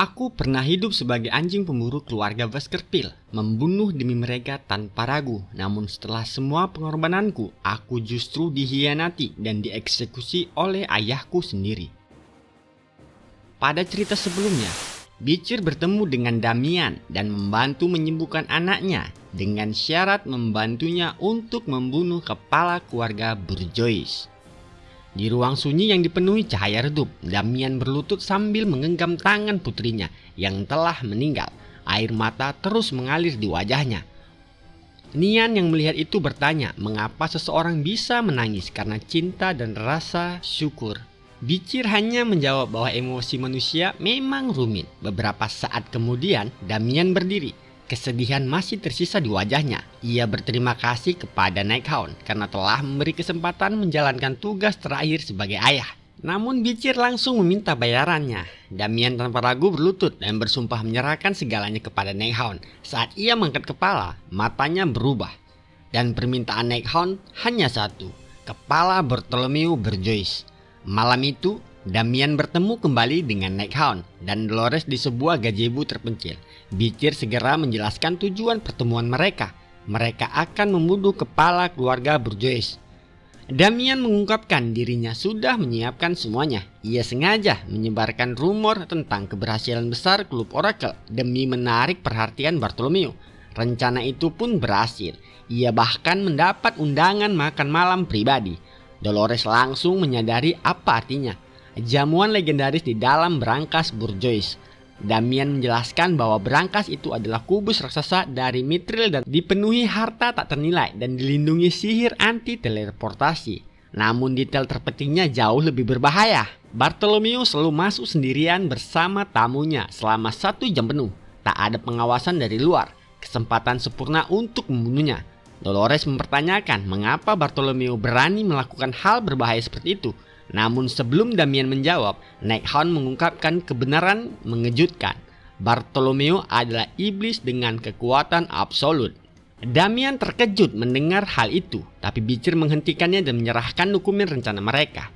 Aku pernah hidup sebagai anjing pemburu keluarga Baskerville, membunuh demi mereka tanpa ragu. Namun setelah semua pengorbananku, aku justru dikhianati dan dieksekusi oleh ayahku sendiri. Pada cerita sebelumnya, Beecher bertemu dengan Damian dan membantu menyembuhkan anaknya dengan syarat membantunya untuk membunuh kepala keluarga Bourgeois. Di ruang sunyi yang dipenuhi cahaya redup, Damian berlutut sambil menggenggam tangan putrinya yang telah meninggal. Air mata terus mengalir di wajahnya. Nian yang melihat itu bertanya, mengapa seseorang bisa menangis karena cinta dan rasa syukur. Beecher hanya menjawab bahwa emosi manusia memang rumit. Beberapa saat kemudian, Damian berdiri. Kesedihan masih tersisa di wajahnya. Ia berterima kasih kepada Nighthawk karena telah memberi kesempatan menjalankan tugas terakhir sebagai ayah. Namun Beecher langsung meminta bayarannya. Damian tanpa ragu berlutut dan bersumpah menyerahkan segalanya kepada Nighthawk. Saat ia mengangkat kepala, matanya berubah. Dan permintaan Nighthawk hanya satu, kepala Bartholomew Bourgeois. Malam itu, Damian bertemu kembali dengan Nighthawk dan Dolores di sebuah gazebo terpencil. Beecher segera menjelaskan tujuan pertemuan mereka. Mereka akan membunuh kepala keluarga Bourgeois. Damian mengungkapkan dirinya sudah menyiapkan semuanya. Ia sengaja menyebarkan rumor tentang keberhasilan besar klub Oracle demi menarik perhatian Bartholomew. Rencana itu pun berhasil. Ia bahkan mendapat undangan makan malam pribadi. Dolores langsung menyadari apa artinya jamuan legendaris di dalam berangkas Bourgeois. Damian menjelaskan bahwa berangkas itu adalah kubus raksasa dari Mithril dan dipenuhi harta tak ternilai dan dilindungi sihir anti teleportasi. Namun detail terpentingnya jauh lebih berbahaya. Bartholomew selalu masuk sendirian bersama tamunya selama 1 jam penuh. Tak ada pengawasan dari luar. Kesempatan sempurna untuk membunuhnya. Dolores mempertanyakan mengapa Bartholomew berani melakukan hal berbahaya seperti itu. Namun sebelum Damian menjawab, Nighthawk mengungkapkan kebenaran mengejutkan. Bartholomew adalah iblis dengan kekuatan absolut. Damian terkejut mendengar hal itu, tapi Beecher menghentikannya dan menyerahkan dokumen rencana mereka.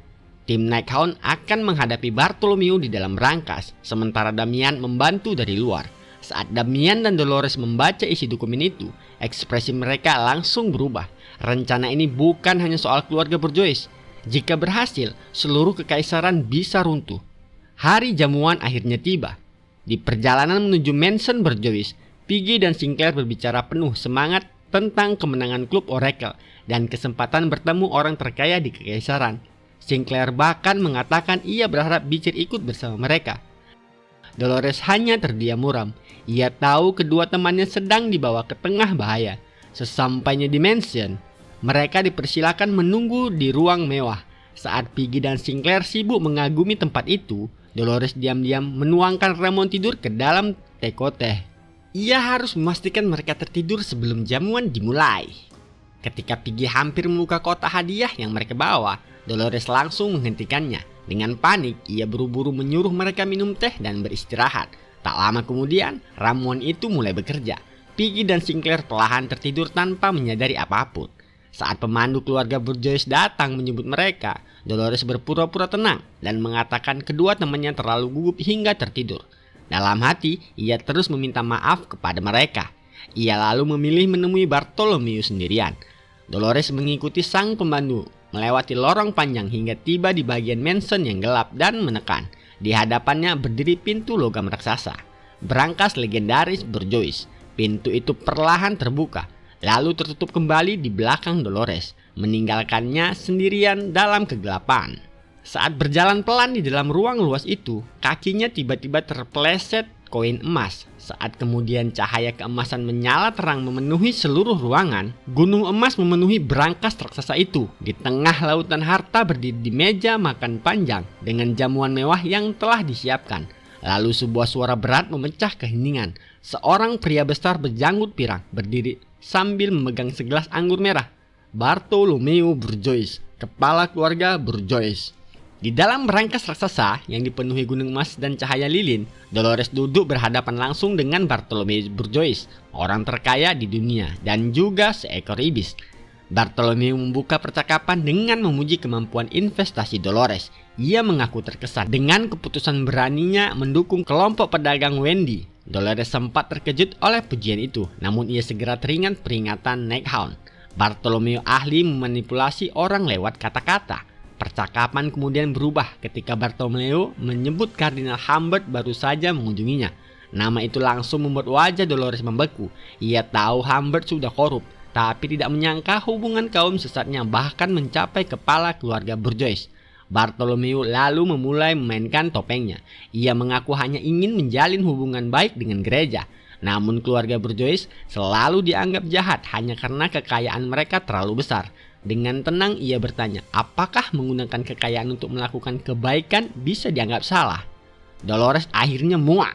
Tim Nighthawk akan menghadapi Bartholomew di dalam berangkas, sementara Damian membantu dari luar. Saat Damian dan Dolores membaca isi dokumen itu, ekspresi mereka langsung berubah. Rencana ini bukan hanya soal keluarga Bourgeois. Jika berhasil, seluruh kekaisaran bisa runtuh. Hari jamuan akhirnya tiba. Di perjalanan menuju mansion Bourgeois, Piggy dan Sinclair berbicara penuh semangat tentang kemenangan klub Oracle dan kesempatan bertemu orang terkaya di kekaisaran. Sinclair bahkan mengatakan ia berharap Beecher ikut bersama mereka. Dolores hanya terdiam muram. Ia tahu kedua temannya sedang dibawa ke tengah bahaya. Sesampainya di mansion, mereka dipersilakan menunggu di ruang mewah. Saat Piggy dan Sinclair sibuk mengagumi tempat itu, Dolores diam-diam menuangkan ramuan tidur ke dalam teko teh. Ia harus memastikan mereka tertidur sebelum jamuan dimulai. Ketika Piggy hampir membuka kotak hadiah yang mereka bawa, Dolores langsung menghentikannya. Dengan panik, ia buru-buru menyuruh mereka minum teh dan beristirahat. Tak lama kemudian, ramuan itu mulai bekerja. Piggy dan Sinclair perlahan tertidur tanpa menyadari apapun. Saat pemandu keluarga Bourgeois datang menyebut mereka, Dolores berpura-pura tenang dan mengatakan kedua temannya terlalu gugup hingga tertidur. Dalam hati, ia terus meminta maaf kepada mereka. Ia lalu memilih menemui Bartholomew sendirian. Dolores mengikuti sang pemandu, melewati lorong panjang hingga tiba di bagian mansion yang gelap dan menekan. Di hadapannya berdiri pintu logam raksasa, berangkas legendaris Bourgeois. Pintu itu perlahan terbuka, lalu tertutup kembali di belakang Dolores, meninggalkannya sendirian dalam kegelapan. Saat berjalan pelan di dalam ruang luas itu, kakinya tiba-tiba terpeleset koin emas. Saat kemudian cahaya keemasan menyala terang memenuhi seluruh ruangan, gunung emas memenuhi berangkas raksasa itu. Di tengah lautan harta berdiri di meja makan panjang dengan jamuan mewah yang telah disiapkan. Lalu sebuah suara berat memecah keheningan. Seorang pria besar berjanggut pirang berdiri sambil memegang segelas anggur merah. Bartholomew Bourgeois, kepala keluarga Bourgeois. Di dalam berangkas raksasa yang dipenuhi gunung emas dan cahaya lilin, Dolores duduk berhadapan langsung dengan Bartholomew Bourgeois, orang terkaya di dunia dan juga seekor iblis. Bartolomeo membuka percakapan dengan memuji kemampuan investasi Dolores. Ia mengaku terkesan dengan keputusan beraninya mendukung kelompok pedagang Wendy. Dolores sempat terkejut oleh pujian itu, namun ia segera teringat peringatan Nighthawk. Bartolomeo ahli memanipulasi orang lewat kata-kata. Percakapan kemudian berubah ketika Bartolomeo menyebut Kardinal Humbert baru saja mengunjunginya. Nama itu langsung membuat wajah Dolores membeku. Ia tahu Humbert sudah korup, tapi tidak menyangka hubungan kaum sesatnya bahkan mencapai kepala keluarga Bourgeois. Bartolomeo lalu memulai memainkan topengnya. Ia mengaku hanya ingin menjalin hubungan baik dengan gereja. Namun keluarga Bourgeois selalu dianggap jahat hanya karena kekayaan mereka terlalu besar. Dengan tenang ia bertanya, apakah menggunakan kekayaan untuk melakukan kebaikan bisa dianggap salah? Dolores akhirnya muak.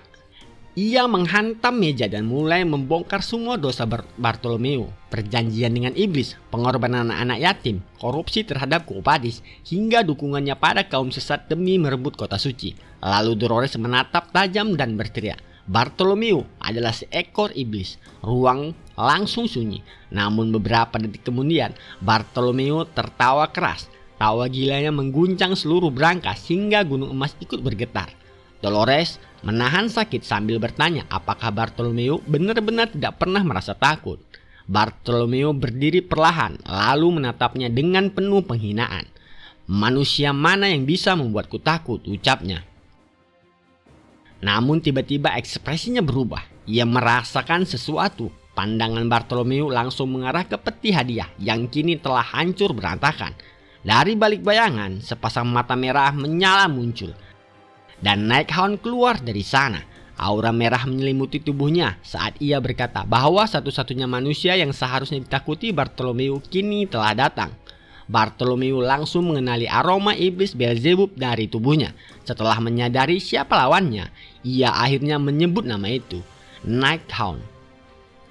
Ia menghantam meja dan mulai membongkar semua dosa Bartolomeo. Perjanjian dengan iblis, pengorbanan anak yatim, korupsi terhadap Kopatis, hingga dukungannya pada kaum sesat demi merebut kota suci. Lalu Dolores menatap tajam dan berteriak, Bartolomeo adalah seekor iblis. Ruang langsung sunyi. Namun beberapa detik kemudian Bartolomeo tertawa keras. Tawa gilanya mengguncang seluruh brankas hingga gunung emas ikut bergetar. Dolores menahan sakit sambil bertanya apakah Bartolomeo benar-benar tidak pernah merasa takut. Bartolomeo berdiri perlahan lalu menatapnya dengan penuh penghinaan. Manusia mana yang bisa membuatku takut, ucapnya. Namun tiba-tiba ekspresinya berubah. Ia merasakan sesuatu. Pandangan Bartolomeo langsung mengarah ke peti hadiah yang kini telah hancur berantakan. Dari balik bayangan, sepasang mata merah menyala muncul. Dan Nighthawk keluar dari sana. Aura merah menyelimuti tubuhnya saat ia berkata bahwa satu-satunya manusia yang seharusnya ditakuti Bartolomeo kini telah datang. Bartolomeo langsung mengenali aroma iblis Beelzebub dari tubuhnya. Setelah menyadari siapa lawannya, ia akhirnya menyebut nama itu, Nighthawk.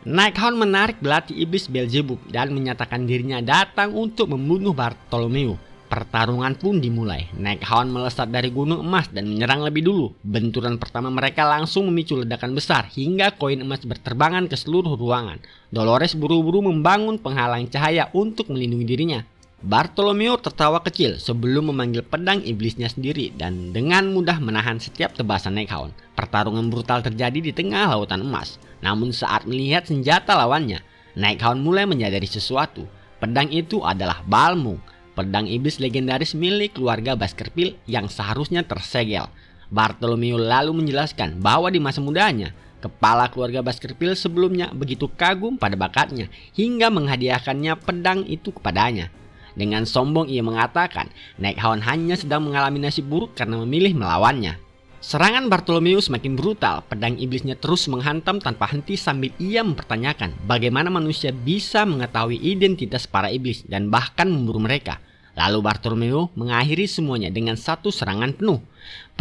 Nighthawk menarik belati iblis Beelzebub dan menyatakan dirinya datang untuk membunuh Bartolomeo. Pertarungan pun dimulai. Nighthawk melesat dari gunung emas dan menyerang lebih dulu. Benturan pertama mereka langsung memicu ledakan besar hingga koin emas berterbangan ke seluruh ruangan. Dolores buru-buru membangun penghalang cahaya untuk melindungi dirinya. Bartolomeo tertawa kecil sebelum memanggil pedang iblisnya sendiri dan dengan mudah menahan setiap tebasan Nighthawk. Pertarungan brutal terjadi di tengah lautan emas. Namun saat melihat senjata lawannya, Nighthawk mulai menyadari sesuatu. Pedang itu adalah Balmung, pedang iblis legendaris milik keluarga Baskerville yang seharusnya tersegel. Bartolomeo lalu menjelaskan bahwa di masa mudanya, kepala keluarga Baskerville sebelumnya begitu kagum pada bakatnya hingga menghadiahkannya pedang itu kepadanya. Dengan sombong ia mengatakan Nighthawk hanya sedang mengalami nasib buruk karena memilih melawannya. Serangan Bartolomeo semakin brutal. Pedang iblisnya terus menghantam tanpa henti sambil ia mempertanyakan bagaimana manusia bisa mengetahui identitas para iblis dan bahkan memburu mereka. Lalu Bartolomeo mengakhiri semuanya dengan satu serangan penuh.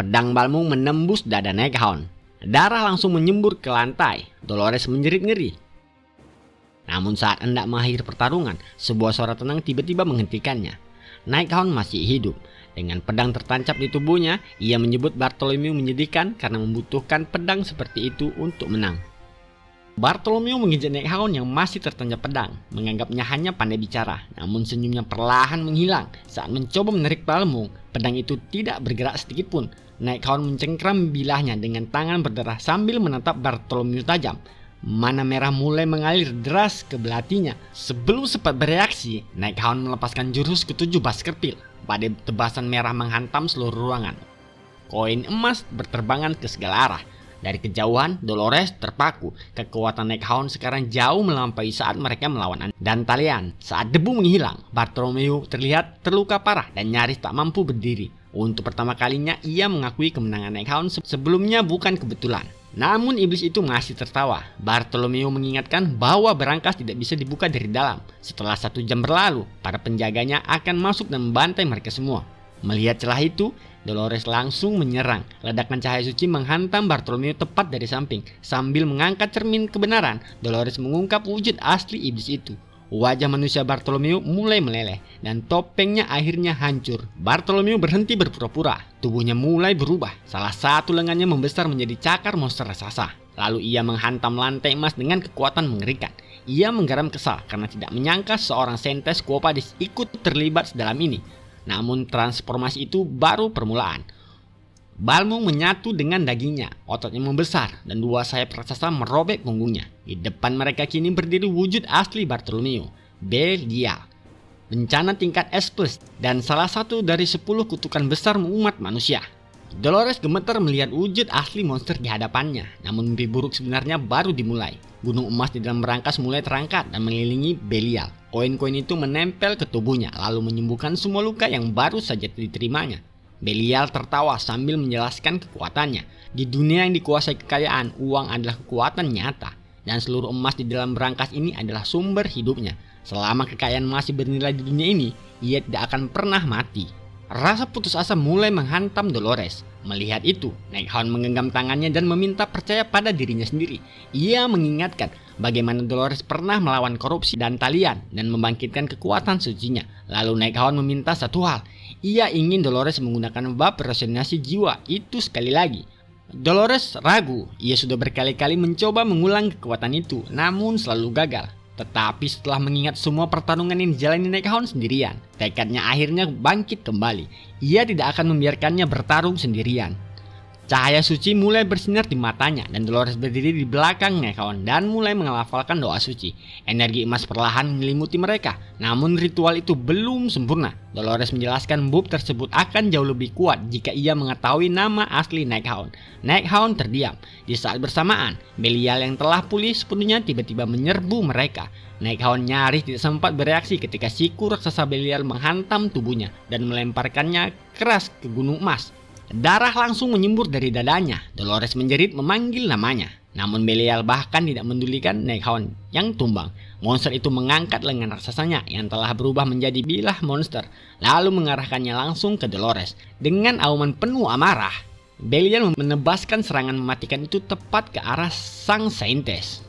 Pedang Balmung menembus dada Nighthawk. Darah langsung menyembur ke lantai. Dolores menjerit ngeri. Namun saat hendak mengakhiri pertarungan, sebuah suara tenang tiba-tiba menghentikannya. Nighthawk masih hidup. Dengan pedang tertancap di tubuhnya, ia menyebut Bartolomeo menyedihkan karena membutuhkan pedang seperti itu untuk menang. Bartolomeo menginjak Nighthawk yang masih tertancap pedang, menganggapnya hanya pandai bicara. Namun senyumnya perlahan menghilang saat mencoba menarik Balmung. Pedang itu tidak bergerak sedikit pun. Nighthawk mencengkram bilahnya dengan tangan berdarah sambil menatap Bartolomeo tajam. Mana merah mulai mengalir deras ke belatinya. Sebelum sempat bereaksi, Nighthawk melepaskan jurus ketujuh Baskerville. Badai tebasan merah menghantam seluruh ruangan. Koin emas berterbangan ke segala arah. Dari kejauhan, Dolores terpaku. Kekuatan Nighthawk sekarang jauh melampaui saat mereka melawan Dantalian. Saat debu menghilang, Bartolomeo terlihat terluka parah dan nyaris tak mampu berdiri. Untuk pertama kalinya ia mengakui kemenangan Nighthawk sebelumnya bukan kebetulan. Namun iblis itu masih tertawa. Bartolomeo mengingatkan bahwa berangkas tidak bisa dibuka dari dalam. Setelah 1 jam berlalu, para penjaganya akan masuk dan membantai mereka semua. Melihat celah itu, Dolores langsung menyerang. Ledakan cahaya suci menghantam Bartolomeo tepat dari samping. Sambil mengangkat cermin kebenaran, Dolores mengungkap wujud asli iblis itu. Wajah manusia Bartolomeo mulai meleleh dan topengnya akhirnya hancur. Bartolomeo berhenti berpura-pura. Tubuhnya mulai berubah. Salah satu lengannya membesar menjadi cakar monster raksasa. Lalu ia menghantam lantai emas dengan kekuatan mengerikan. Ia menggeram kesal karena tidak menyangka seorang Saintes Quo Vadis ikut terlibat dalam ini. Namun transformasi itu baru permulaan. Balmung menyatu dengan dagingnya, ototnya membesar, dan dua sayap raksasa merobek punggungnya. Di depan mereka kini berdiri wujud asli Bartolomeo, Belial, bencana tingkat S+, dan salah satu dari 10 kutukan besar umat manusia. Dolores gemetar melihat wujud asli monster di hadapannya, namun mimpi buruk sebenarnya baru dimulai. Gunung emas di dalam berangkas mulai terangkat dan mengelilingi Belial. Koin-koin itu menempel ke tubuhnya, lalu menyembuhkan semua luka yang baru saja diterimanya. Belial tertawa sambil menjelaskan kekuatannya. Di dunia yang dikuasai kekayaan, uang adalah kekuatan nyata. Dan seluruh emas di dalam berangkas ini adalah sumber hidupnya. Selama kekayaan masih bernilai di dunia ini, ia tidak akan pernah mati. Rasa putus asa mulai menghantam Dolores. Melihat itu, Nighthawk menggenggam tangannya dan meminta percaya pada dirinya sendiri. Ia mengingatkan bagaimana Dolores pernah melawan korupsi dan talian dan membangkitkan kekuatan sucinya. Lalu Nighthawk meminta satu hal. Ia ingin Dolores menggunakan bab rasionasi jiwa itu sekali lagi. Dolores ragu. Ia sudah berkali-kali mencoba mengulang kekuatan itu, namun selalu gagal. Tetapi setelah mengingat semua pertarungan yang dijalani Nighthawk sendirian, tekadnya akhirnya bangkit kembali. Ia tidak akan membiarkannya bertarung sendirian. Cahaya suci mulai bersinar di matanya dan Dolores berdiri di belakang Nighthawk dan mulai menghafalkan doa suci. Energi emas perlahan menyelimuti mereka, namun ritual itu belum sempurna. Dolores menjelaskan bab tersebut akan jauh lebih kuat jika ia mengetahui nama asli Nighthawk. Nighthawk terdiam. Di saat bersamaan, Belial yang telah pulih sepenuhnya tiba-tiba menyerbu mereka. Nighthawk nyaris tidak sempat bereaksi ketika siku raksasa Belial menghantam tubuhnya dan melemparkannya keras ke gunung emas. Darah langsung menyembur dari dadanya. Dolores menjerit memanggil namanya. Namun Belial bahkan tidak mendulikan Nighthawk yang tumbang. Monster itu mengangkat lengan raksasanya yang telah berubah menjadi bilah monster, lalu mengarahkannya langsung ke Dolores. Dengan auman penuh amarah, Belial menebaskan serangan mematikan itu tepat ke arah sang Saintes.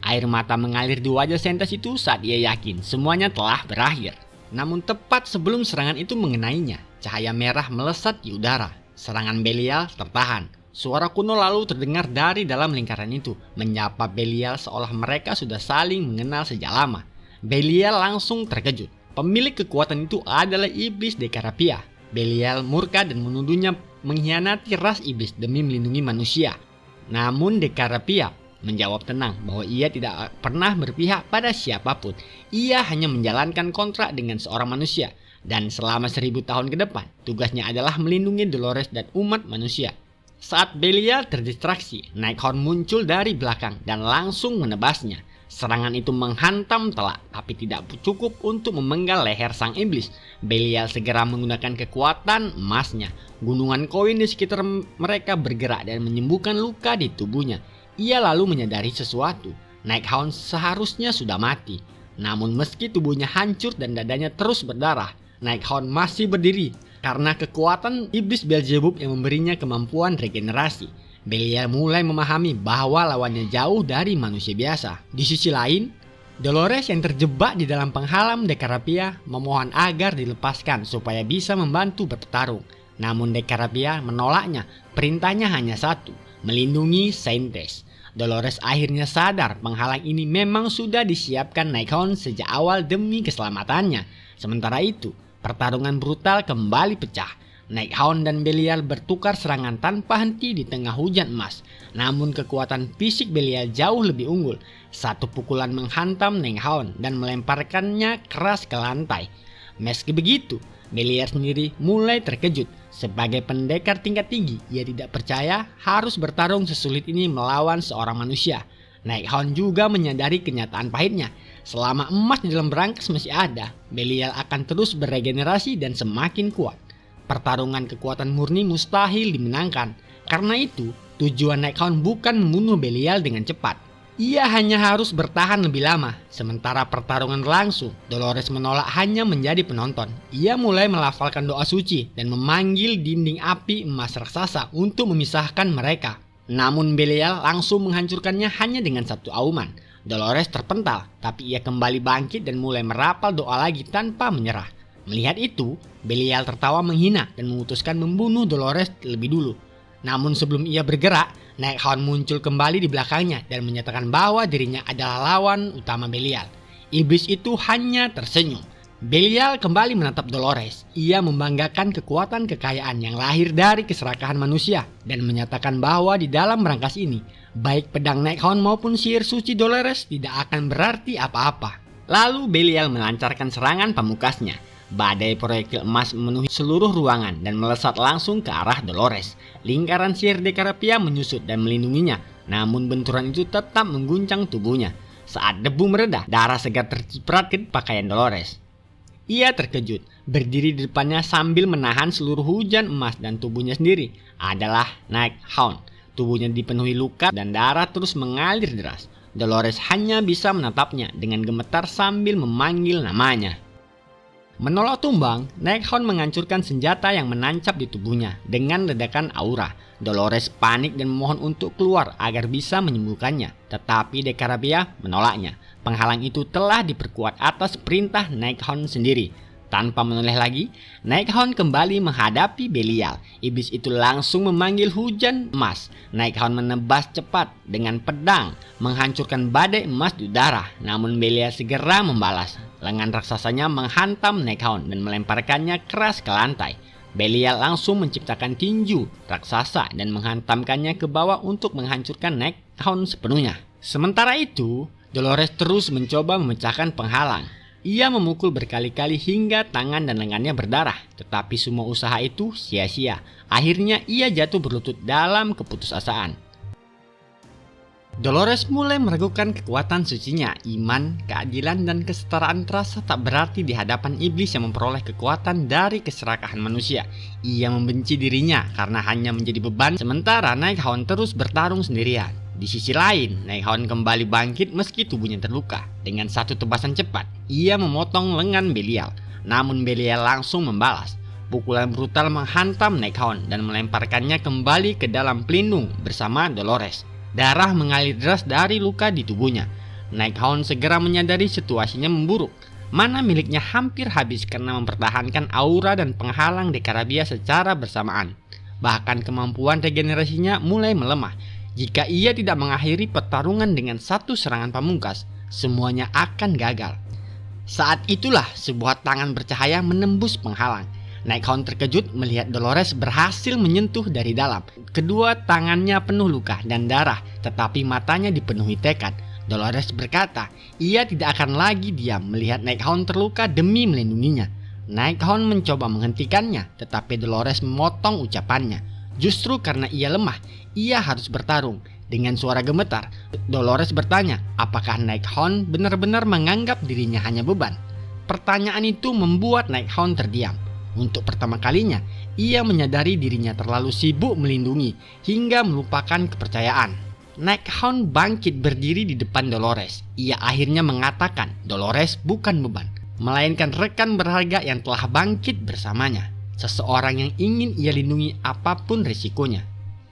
Air mata mengalir di wajah Saintes itu saat ia yakin semuanya telah berakhir. Namun tepat sebelum serangan itu mengenainya, cahaya merah melesat di udara. Serangan Belial tertahan. Suara kuno lalu terdengar dari dalam lingkaran itu, menyapa Belial seolah mereka sudah saling mengenal sejak lama. Belial langsung terkejut. Pemilik kekuatan itu adalah iblis Dekarapia. Belial murka dan menuduhnya mengkhianati ras iblis demi melindungi manusia. Namun Dekarapia menjawab tenang bahwa ia tidak pernah berpihak pada siapapun. Ia hanya menjalankan kontrak dengan seorang manusia. Dan selama 1000 tahun ke depan, tugasnya adalah melindungi Dolores dan umat manusia. Saat Belial terdistraksi, Nighthawk muncul dari belakang dan langsung menebasnya. Serangan itu menghantam telak, tapi tidak cukup untuk memenggal leher sang iblis. Belial segera menggunakan kekuatan emasnya. Gunungan koin di sekitar mereka bergerak dan menyembuhkan luka di tubuhnya. Ia lalu menyadari sesuatu. Nighthawk seharusnya sudah mati. Namun meski tubuhnya hancur dan dadanya terus berdarah, Nighthawk masih berdiri karena kekuatan iblis Beelzebub yang memberinya kemampuan regenerasi. Belial mulai memahami bahwa lawannya jauh dari manusia biasa. Di sisi lain, Dolores yang terjebak di dalam penghalam Dekarapia memohon agar dilepaskan supaya bisa membantu bertarung. Namun Dekarapia menolaknya. Perintahnya hanya satu, melindungi Saintes. Dolores akhirnya sadar penghalang ini memang sudah disiapkan Nighthawk sejak awal demi keselamatannya. Sementara itu, pertarungan brutal kembali pecah. Nighthawk dan Belial bertukar serangan tanpa henti di tengah hujan emas. Namun kekuatan fisik Belial jauh lebih unggul. Satu pukulan menghantam Nighthawk dan melemparkannya keras ke lantai. Meski begitu, Belial sendiri mulai terkejut. Sebagai pendekar tingkat tinggi, ia tidak percaya harus bertarung sesulit ini melawan seorang manusia. Nighthawk juga menyadari kenyataan pahitnya. Selama emas di dalam berangkas masih ada, Belial akan terus beregenerasi dan semakin kuat. Pertarungan kekuatan murni mustahil dimenangkan. Karena itu, tujuan Nighthawk bukan membunuh Belial dengan cepat. Ia hanya harus bertahan lebih lama. Sementara pertarungan berlangsung, Dolores menolak hanya menjadi penonton. Ia mulai melafalkan doa suci dan memanggil dinding api emas raksasa untuk memisahkan mereka. Namun Belial langsung menghancurkannya hanya dengan satu auman. Dolores terpental, tapi ia kembali bangkit dan mulai merapal doa lagi tanpa menyerah. Melihat itu, Belial tertawa menghina dan memutuskan membunuh Dolores lebih dulu. Namun sebelum ia bergerak, Nighthawk muncul kembali di belakangnya dan menyatakan bahwa dirinya adalah lawan utama Belial. Iblis itu hanya tersenyum. Belial kembali menatap Dolores. Ia membanggakan kekuatan kekayaan yang lahir dari keserakahan manusia dan menyatakan bahwa di dalam brankas ini, baik pedang Nighthawk maupun sihir suci Dolores tidak akan berarti apa-apa. Lalu Belial melancarkan serangan pamukasnya. Badai proyektil emas memenuhi seluruh ruangan dan melesat langsung ke arah Dolores. Lingkaran sihir Dekarapia menyusut dan melindunginya, namun benturan itu tetap mengguncang tubuhnya. Saat debu meredah, darah segar terciprat ke pakaian Dolores. Ia terkejut, berdiri di depannya sambil menahan seluruh hujan emas dan tubuhnya sendiri adalah Nighthawk. Tubuhnya dipenuhi luka dan darah terus mengalir deras. Dolores hanya bisa menatapnya dengan gemetar sambil memanggil namanya. Menolak tumbang, Nighthawk menghancurkan senjata yang menancap di tubuhnya dengan ledakan aura. Dolores panik dan memohon untuk keluar agar bisa menyembuhkannya, tetapi Dekarapia menolaknya. Penghalang itu telah diperkuat atas perintah Nighthawk sendiri. Tanpa menoleh lagi, Nighthawk kembali menghadapi Belial. Iblis itu langsung memanggil hujan emas. Nighthawk menebas cepat dengan pedang, menghancurkan badai emas di udara. Namun Belial segera membalas. Lengan raksasanya menghantam Nighthawk dan melemparkannya keras ke lantai. Belial langsung menciptakan tinju raksasa dan menghantamkannya ke bawah untuk menghancurkan Nighthawk sepenuhnya. Sementara itu, Dolores terus mencoba memecahkan penghalang. Ia memukul berkali-kali hingga tangan dan lengannya berdarah, tetapi semua usaha itu sia-sia. Akhirnya ia jatuh berlutut dalam keputusasaan. Dolores mulai meragukan kekuatan sucinya. Iman, keadilan, dan kesetaraan terasa tak berarti di hadapan iblis yang memperoleh kekuatan dari keserakahan manusia. Ia membenci dirinya karena hanya menjadi beban, sementara Nighthawk terus bertarung sendirian. Di sisi lain, Nighthawk kembali bangkit meski tubuhnya terluka. Dengan satu tebasan cepat, ia memotong lengan Belial. Namun Belial langsung membalas. Pukulan brutal menghantam Nighthawk dan melemparkannya kembali ke dalam pelindung bersama Dolores. Darah mengalir deras dari luka di tubuhnya. Nighthawk segera menyadari situasinya memburuk. Mana miliknya hampir habis karena mempertahankan aura dan penghalang Dekarapia secara bersamaan. Bahkan kemampuan regenerasinya mulai melemah. Jika ia tidak mengakhiri pertarungan dengan satu serangan pamungkas, semuanya akan gagal. Saat itulah sebuah tangan bercahaya menembus penghalang. Nighthawk terkejut melihat Dolores berhasil menyentuh dari dalam. Kedua tangannya penuh luka dan darah, tetapi matanya dipenuhi tekad. Dolores berkata, ia tidak akan lagi diam melihat Nighthawk terluka demi melindunginya. Nighthawk mencoba menghentikannya, tetapi Dolores memotong ucapannya. Justru karena ia lemah, ia harus bertarung. Dengan suara gemetar, Dolores bertanya, apakah Nighthawk benar-benar menganggap dirinya hanya beban? Pertanyaan itu membuat Nighthawk terdiam. Untuk pertama kalinya, ia menyadari dirinya terlalu sibuk melindungi hingga melupakan kepercayaan. Nighthawk bangkit berdiri di depan Dolores. Ia akhirnya mengatakan, Dolores bukan beban, melainkan rekan berharga yang telah bangkit bersamanya. Seseorang yang ingin ia lindungi apapun risikonya.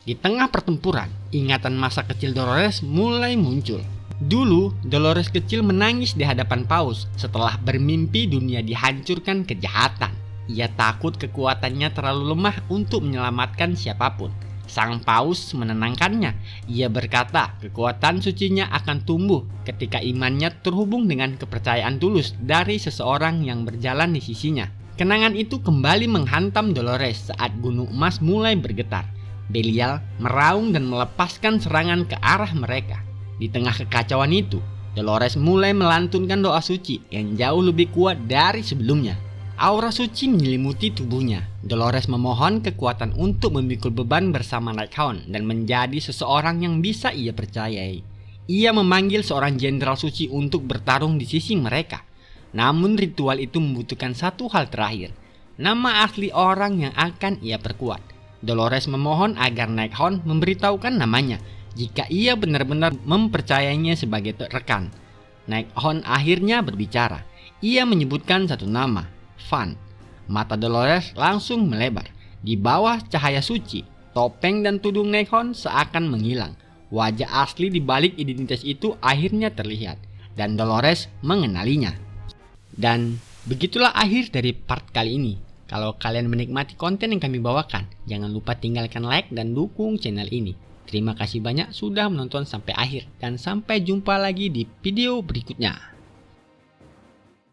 Di tengah pertempuran, ingatan masa kecil Dolores mulai muncul. Dulu, Dolores kecil menangis di hadapan Paus setelah bermimpi dunia dihancurkan kejahatan. Ia takut kekuatannya terlalu lemah untuk menyelamatkan siapapun. Sang Paus menenangkannya. Ia berkata, kekuatan sucinya akan tumbuh ketika imannya terhubung dengan kepercayaan tulus dari seseorang yang berjalan di sisinya. Kenangan itu kembali menghantam Dolores saat gunung emas mulai bergetar. Belial meraung dan melepaskan serangan ke arah mereka. Di tengah kekacauan itu, Dolores mulai melantunkan doa suci yang jauh lebih kuat dari sebelumnya. Aura suci menyelimuti tubuhnya. Dolores memohon kekuatan untuk memikul beban bersama Nighthawk dan menjadi seseorang yang bisa ia percayai. Ia memanggil seorang jenderal suci untuk bertarung di sisi mereka. Namun ritual itu membutuhkan satu hal terakhir, nama asli orang yang akan ia perkuat. Dolores memohon agar Nighthawk memberitahukan namanya jika ia benar-benar mempercayainya sebagai rekan. Nighthawk akhirnya berbicara. Ia menyebutkan satu nama, Van. Mata Dolores langsung melebar. Di bawah cahaya suci, topeng dan tudung Nighthawk seakan menghilang. Wajah asli di balik identitas itu akhirnya terlihat, dan Dolores mengenalinya. Dan begitulah akhir dari part kali ini. Kalau kalian menikmati konten yang kami bawakan, jangan lupa tinggalkan like dan dukung channel ini. Terima kasih banyak sudah menonton sampai akhir, dan sampai jumpa lagi di video berikutnya.